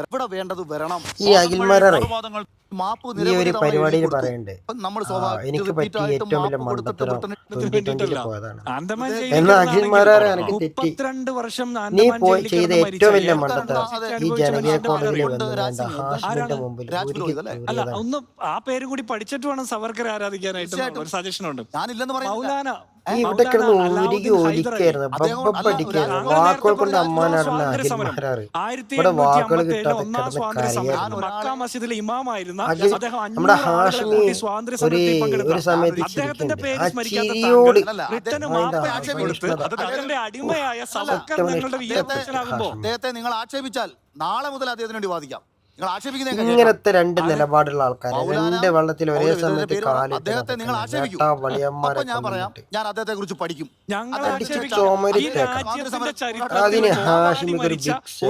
എവിടെ വേണ്ടത് വരണം. ഈ അഖിൽമാരെ മാപ്പ് ഈ ഒരു പരിപാടിയിൽ പറയുന്നുണ്ട്, നമ്മൾ എനിക്ക് പറ്റിയ ഏറ്റവും വലിയ മണ്ടത്തരം 2020 പോയതാണ്. ആൻഡമാൻ എന്നാൽ അഖിൽമാരെ എനിക്ക് തെറ്റി. 32 വർഷം നീ ആൻഡമാൻ പോയി ജയിലിൽ ചെയ്ത കിടന്ന് ഏറ്റവും വലിയ മരിച്ച മണ്ടത്തരം ഈ ജനകീയ കോടതിയിൽ വന്ന് ഹാഷിമിന്റെ മുമ്പിൽ അല്ല ഒന്ന് ആ പേര് കൂടി പഠിച്ചിട്ട് വേണം സവർക്കറെ ആരാധിക്കാനായിട്ട്. ഒരു സജഷൻ ഉണ്ട്. ഞാനില്ലെന്ന് മൗലാന ഈ ഇവിടെ കിടന്ന് ഒഴുകി ഒലിക്കായിരുന്നു, ബബ്ബടിക്കായിരുന്നു, വാക്കുകൾ കൊണ്ട് അമ്മാനാടുന്ന അഖിൽമാരാറ് ഇവിടെ വാക്കുകൾ കിട്ടാതെ കിടന്ന് കരയായിരുന്നു. മക്ക മസ്ജിദിലെ ഇമാമായിരുന്ന നമ്മുടെ ഹാഷിമി ഒരു സമയത്ത് ചിരിയോട് അടിമയായ സവർക്കർ നിങ്ങളുടെ വിജയത്തിലാകുമ്പോ അദ്ദേഹത്തെ നിങ്ങൾ ആക്ഷേപിച്ചാൽ നാളെ മുതൽ അദ്ദേഹത്തിന് വേണ്ടി വാദിക്കാം. ഇങ്ങനത്തെ രണ്ട് നിലപാടുള്ള ആൾക്കാർ രണ്ട് വെള്ളത്തിൽ ഒരേ സമയത്ത് അദ്ദേഹത്തെ നിങ്ങൾ ആക്ഷേപിക്കും. ഞാൻ പറയാം, ഞാൻ അദ്ദേഹത്തെ കുറിച്ച് പഠിക്കും. അതിന് ഹാഷിമിക്ക്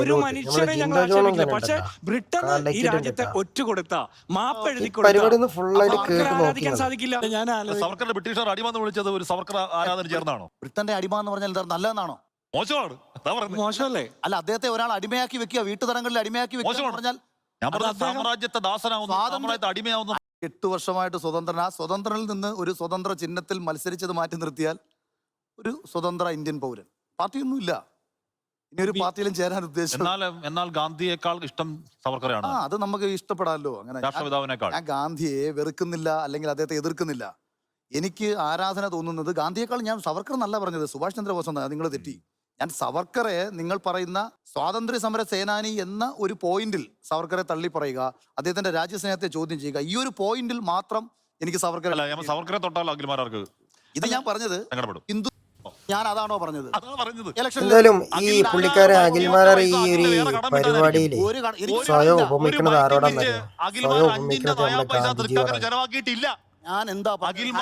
ഒരു മനുഷ്യനെ ഞങ്ങൾ ആക്ഷേപിക്കില്ല. പക്ഷെ ബ്രിട്ടൻ ഈ രാജ്യത്തെ ഒറ്റുകൊടുത്ത മാപ്പെഴുതി പരിപാടി ഫുള്ളായിട്ട് കേട്ട് ആരാധിക്കാൻ സാധിക്കില്ല. ഞാൻ സവർക്കറിന്റെ ബ്രിട്ടീഷുകാർ അടിമ എന്ന് വിളിച്ചത് ഒരു സവർക്കർ ആരാധന ചേർന്നാണോ? ബ്രിട്ടന്റെ അടിമ എന്ന് പറഞ്ഞാൽ എന്താ നല്ലതെന്നാണോ? മോശമാണ്. മോശമല്ലേ? അല്ല, അദ്ദേഹത്തെ ഒരാൾ അടിമയാക്കി വെക്കുക, വീട്ടുതലങ്ങളിൽ അടിമയാക്കി വെക്കുക പറഞ്ഞാൽ ഞാൻ പറഞ്ഞ സാമ്രാജ്യത്തെ ദാസനാവുന്നു, അടിമയാവുന്നു. 8 വർഷമായിട്ട് സ്വതന്ത്രൻ. ആ സ്വതന്ത്രനിൽ നിന്ന് ഒരു സ്വതന്ത്ര ചിഹ്നത്തിൽ മത്സരിച്ചത് മാറ്റി നിർത്തിയാൽ ഒരു സ്വതന്ത്ര ഇന്ത്യൻ പൗരൻ. പാർട്ടിയൊന്നുമില്ല, ഇനി ഒരു പാർട്ടിയിലും ചേരാൻ ഉദ്ദേശിച്ചു. എന്നാൽ ഗാന്ധിയേക്കാൾ ഇഷ്ടം സവർക്കറെയാണ്. അത് നമുക്ക് ഇഷ്ടപ്പെടാമല്ലോ. അങ്ങനെ രാഷ്ട്രപിതാവിനേക്കാൾ ഞാൻ ഗാന്ധിയെ വെറുക്കുന്നില്ല, അല്ലെങ്കിൽ അദ്ദേഹത്തെ എതിർക്കുന്നില്ല. എനിക്ക് ആരാധന തോന്നുന്നത് ഗാന്ധിയേക്കാൾ. ഞാൻ സവർക്കർ എന്നല്ല പറഞ്ഞത്, സുഭാഷ് ചന്ദ്രബോസ് എന്നാണ്. നിങ്ങൾ തെറ്റി. ഞാൻ സവർക്കറെ നിങ്ങൾ പറയുന്ന സ്വാതന്ത്ര്യ സമര സേനാനി എന്ന ഒരു പോയിന്റിൽ സവർക്കറെ തള്ളി പറയുക, അദ്ദേഹത്തിന്റെ രാജ്യസ്നേഹത്തെ ചോദ്യം ചെയ്യുക, ഈ ഒരു പോയിന്റിൽ മാത്രം എനിക്ക് സവർക്കറെ തൊട്ടാൽ അഖിൽമാരാർക്ക് ഇത് ഞാൻ പറഞ്ഞത് ഹിന്ദു. ഞാൻ അതാണോ പറഞ്ഞത്? എന്തായാലും ഈ പുള്ളിക്കാരെ അഖിൽമാരെ ഈ ഒരു പരിപാടിയിൽ സ്വയം ഉപമിക്കുന്നത് ആരോടാന്നറിയോ? സ്വയം ഉപമിക്കുന്നത് നമ്മുടെ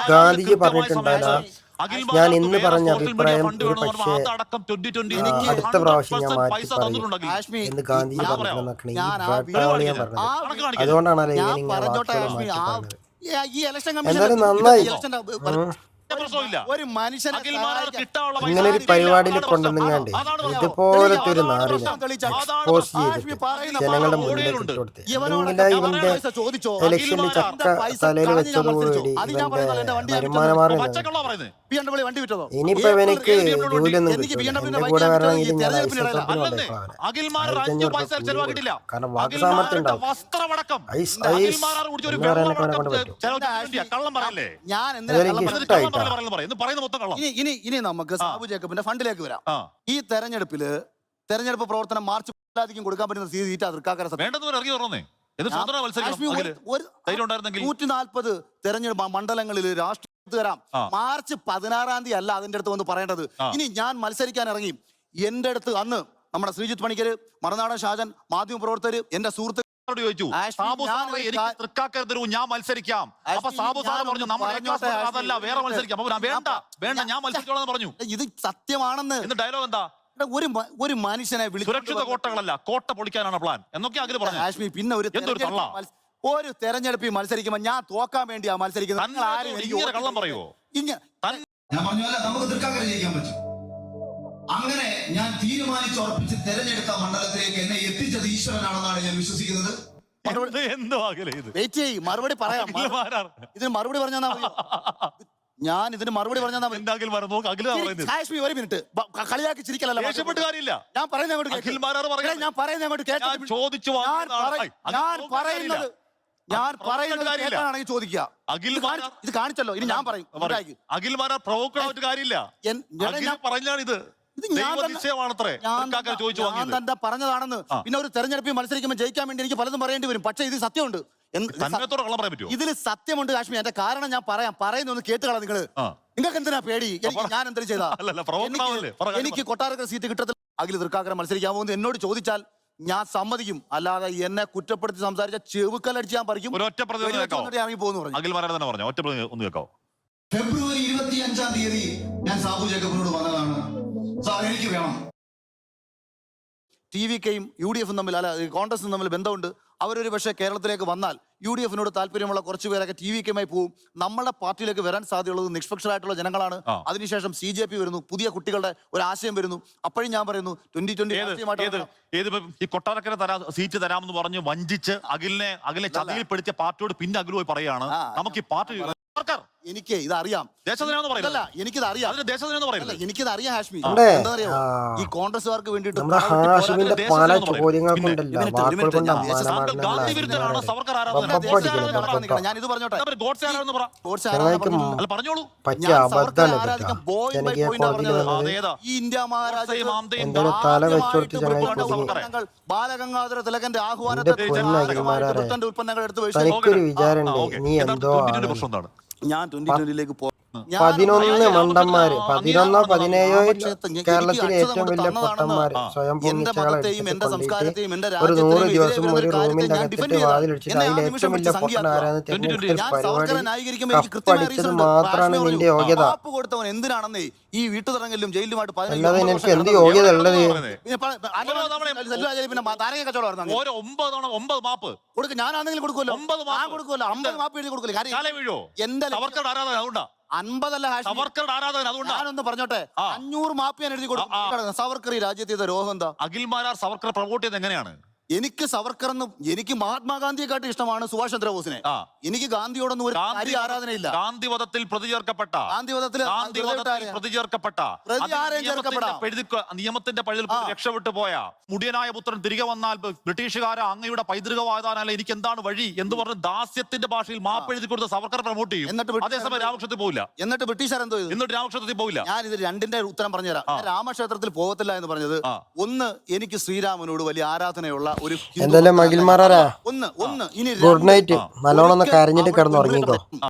ഗാന്ധിജി പറഞ്ഞിട്ടുണ്ടായില്ല. ഞാൻ ഇന്ന് പറഞ്ഞ അഭിപ്രായം പക്ഷേ അടുത്ത പ്രാവശ്യം ഞാൻ മാറ്റി പറയും എന്ന് ഗാന്ധിജി പറഞ്ഞിട്ടുണ്ടെന്നാണ് ഈ പറഞ്ഞത്. അതുകൊണ്ടാണ് ഇങ്ങനെ വാക്കുകൾ മാറ്റി പറഞ്ഞത്. എന്തായാലും നന്നായി. ഒരു മനുഷ്യനെ ഇങ്ങനെ ഒരു പരിപാടിയിൽ കൊണ്ടുവന്നിങ്ങാണ്ട് ഇതുപോലത്തെ ഒരു നാടിനെ എക്സ്പോസ് ചെയ്തിട്ട് ജനങ്ങളുടെ മുന്നിലേക്ക് ഇട്ടുകൊടുത്ത് ഇങ്ങനെ ഇവന്റെ ഇലക്ഷനിൽ ചക്ക തലയിൽ വെച്ചതോടുകൂടി ഇവന്റെ വരുമാനമാർഗം ഇനിയിപ്പോ ഇവനക്ക് ജോലിയൊന്നും കിട്ടില്ല. എന്റെ കൂടെ വരണമെങ്കിൽ ഞാൻ കാരണം വാക്ക് സാമർത്ഥ്യം ഉണ്ടാവും. ഇനി നമുക്ക് സാബു ജേക്കബിന്റെ ഫണ്ടിലേക്ക് വരാം. ഈ തെരഞ്ഞെടുപ്പ് പ്രവർത്തനം മാർച്ച് കൊടുക്കാൻ പറ്റുന്ന സീറ്റാ തൃക്കാക്കര. 140 തെരഞ്ഞെടുപ്പ് മണ്ഡലങ്ങളിൽ രാഷ്ട്രീയ വരാം. മാർച്ച് 16-ാം തീയതി അല്ല അതിന്റെ അടുത്ത് വന്ന് പറയേണ്ടത്. ഇനി ഞാൻ മത്സരിക്കാൻ ഇറങ്ങി, എന്റെ അടുത്ത് അന്ന് നമ്മുടെ ശ്രീജിത്ത് പണിക്കര്, മറുനാടൻ ഷാജൻ, മാധ്യമ പ്രവർത്തകര്, എന്റെ സുഹൃത്ത് ഞാൻ മത്സരിക്കാം. അപ്പൊ സാബു സാറ് പറഞ്ഞു അതല്ല വേറെ മത്സരിക്കാം. വേണ്ട വേണ്ട ഞാൻ മത്സരിച്ചോളാന്ന് പറഞ്ഞു. ഇത് സത്യമാണെന്ന്. ഡയലോഗ് എന്താ? ഒരു മനുഷ്യനെ സുരക്ഷിത കോട്ടകളല്ല, കോട്ട പൊളിക്കാനാണ് പ്ലാൻ എന്നൊക്കെ അഖിൽ പറഞ്ഞു. കാശ്മീർ പിന്നെ ഒരു തെരഞ്ഞെടുപ്പിൽ മത്സരിക്കുമ്പോൾ ഞാൻ തോക്കാൻ വേണ്ടിയാ മത്സരിക്കുന്നത്. കള്ളം പറയുവോ? അങ്ങനെ ഞാൻ തീരുമാനിച്ചുറപ്പിച്ച് തെരഞ്ഞെടുത്ത മണ്ഡലത്തിലേക്ക് എന്നെ എത്തിച്ചത് ഈശ്വരനാണെന്നാണ് ഞാൻ വിശ്വസിക്കുന്നത്. മറുപടി പറയാം. ഇതിന് മറുപടി പറഞ്ഞാൽ ഞാൻ ഇതിന് മറുപടി പറഞ്ഞാൽ ഒരു മിനിറ്റ് കളിയാക്കി ചിരിക്കലല്ല. ഞാൻ പറയുന്നത് ചോദിക്കുക. ഇത് കാണിച്ചല്ലോ. ഇനി ഞാൻ പറയും. ഞാൻ തന്നെ പറഞ്ഞതാണെന്ന്. പിന്നെ ഒരു തെരഞ്ഞെടുപ്പിൽ മത്സരിക്കുമ്പോൾ ജയിക്കാൻ വേണ്ടി എനിക്ക് പലതും പറയേണ്ടി വരും. പക്ഷെ ഇത് സത്യമുണ്ട്. ഇതിൽ സത്യമുണ്ട് കാശ്മീർ. എന്റെ കാരണം ഞാൻ പറയുന്നു കേട്ടുകളാ. നിങ്ങൾക്ക് എന്തിനാ പേടി? ഞാൻ എന്തെങ്കിലും ചെയ്താ എനിക്ക് കൊട്ടാരക്കര സീറ്റ് കിട്ടത്തില്ല. അഖിൽ തൃക്കാക്കര മത്സരിക്കാമോ എന്ന് എന്നോട് ചോദിച്ചാൽ ഞാൻ സമ്മതിക്കും. അല്ലാതെ എന്നെ കുറ്റപ്പെടുത്തി സംസാരിച്ച ചെവുക്കല്ലടിച്ച് ഞാൻ പറിക്കും. ഇറങ്ങി പോകുന്നു. ഫെബ്രുവരി 25-ാം തീയതി ഞാൻ സാബു ജേക്കബിനോട് വന്നതാണ്, സാർ എനിക്ക് വേണം. TVKയും UDF തമ്മിൽ, അല്ല കോൺഗ്രസും തമ്മിൽ ബന്ധമുണ്ട്. അവരൊരു പക്ഷേ കേരളത്തിലേക്ക് വന്നാൽ UDF-നോട് താല്പര്യമുള്ള കുറച്ച് പേരൊക്കെ TVK-യുമായി പോവും. നമ്മുടെ പാർട്ടിയിലേക്ക് വരാൻ സാധ്യതയുള്ളത് നിഷ്പക്ഷരായിട്ടുള്ള ജനങ്ങളാണ്. അതിനുശേഷം CJP വരുന്നു, പുതിയ കുട്ടികളുടെ ഒരു ആശയം വരുന്നു. അപ്പോഴും ഞാൻ പറയുന്നു 2020 ഈ കൊട്ടാരക്കര സീറ്റ് തരാമെന്ന് പറഞ്ഞു വഞ്ചിച്ച് അഖിലിനെ ചതിയിൽപ്പെടുത്തിയ പാർട്ടിയോട് പിന്നെ അഖിൽ പോയി പറയാണ് നമുക്ക് ഈ പാർട്ടി എനിക്ക് ഇതറിയാം. എനിക്കിത് അറിയാം ഹാഷ്മി. എന്താ ഈ കോൺഗ്രസ്സുകാർക്ക് വേണ്ടിയിട്ട് നമ്മുടെ ഹാഷിമിന്റെ പല ചോദ്യങ്ങൾക്കുണ്ടല്ലോ വാക്കുകൾ കൊണ്ട് ഞാൻ ഇത് പറഞ്ഞോട്ടെ. പറ്റിയ അബദ്ധമാണ് ജനകീയ കോടതിയിൽ ഈ ഇന്ത്യ മഹാരാജ്യത്ത് എന്തൊരു തല വെച്ചുകൊടുത്ത് ചങ്ങായി ബാലഗംഗാധര തിലകന്റെ ആഹ്വാനത്തെ ഉൽപ്പന്നങ്ങൾ എടുത്ത് തനിക്കൊരു വിചാരമുണ്ട് നീ എന്തോ ഞാൻ 2020-ലേക്ക് 11 മണ്ടന്മാര് 11 17 കേരളത്തിലെ ഏറ്റവും വലിയ പൊട്ടന്മാര് സ്വയം ഒരു 100 ദിവസം ഒരു റൂമിന്റെ അകത്തിട്ട് വാതിലടിച്ചിട്ട് അതിൽ ഏറ്റവും വലിയ പൊട്ടൻ ആരാന്ന് തെരഞ്ഞെടുക്കൽ പരിപാടി കപ്പടിച്ചത് മാത്രമാണ് നിന്റെ യോഗ്യത. എന്തിനാണെന്നേ ഈ വീട്ടുതടങ്കലിലും ജയിലുമായിട്ട് അല്ലാതെ നിനക്ക് എന്ത് യോഗ്യത ഉള്ളത്? ഞാനാണെങ്കിലും കൊടുക്കുമല്ലോ. 50 മാപ്പ് എഴുതി കൊടുക്കില്ല. 50 ഞാനൊന്ന് പറഞ്ഞോട്ടെ, 500 മാപ്പ് ഞാൻ എഴുതി കൊടുക്കും. സവർക്കർ ഈ രാജ്യത്തെ രോഗം എന്താ? അഖിൽമാരാർ സവർക്കർ പ്രൊമോട്ട് ചെയ്ത് എങ്ങനെയാണ്? എനിക്ക് സവർക്കർ എന്നും എനിക്ക് മഹാത്മാഗാന്ധിയെക്കാട്ടും ഇഷ്ടമാണ് സുഭാഷ് ചന്ദ്രബോസിനെ. എനിക്ക് ഗാന്ധിയോടൊന്നും ഒരു ആരാധനയില്ല. ഗാന്ധിവധത്തിൽ പ്രതിചേർക്കപ്പെട്ട നിയമത്തിന്റെ പഴുതിൽ രക്ഷപ്പെട്ടു പോയ മുടിയനായ പുത്രൻ തിരികെ വന്നാൽ ബ്രിട്ടീഷുകാരെ അങ്ങയുടെ പൈതൃകവാദാനല്ല എനിക്ക് എന്താണ് വഴി എന്ന് പറഞ്ഞ് ദാസ്യത്തിന്റെ ഭാഷയിൽ മാപ്പ് എഴുതി കൊടുത്ത സവർക്കർ പ്രൊമോട്ട് ചെയ്യും. അതേസമയം രാമക്ഷേത്രത്തിൽ പോവില്ല. എന്നിട്ട് ബ്രിട്ടീഷുകാർ എന്തോ എന്നിട്ട് രാമക്ഷേത്രത്തിൽ പോവില്ല. ഞാൻ ഇത് രണ്ടിന്റെ ഉത്തരം പറഞ്ഞുതരാം. രാമക്ഷേത്രത്തിൽ പോകത്തില്ല എന്ന് പറഞ്ഞത്, ഒന്ന് എനിക്ക് ശ്രീരാമനോട് വലിയ ആരാധനയുള്ള എന്തായാലും അഖിൽമാരാ ഗുഡ് നൈറ്റ്. നല്ലോണം കരഞ്ഞിട്ട് കിടന്നുറങ്ങിക്കോ.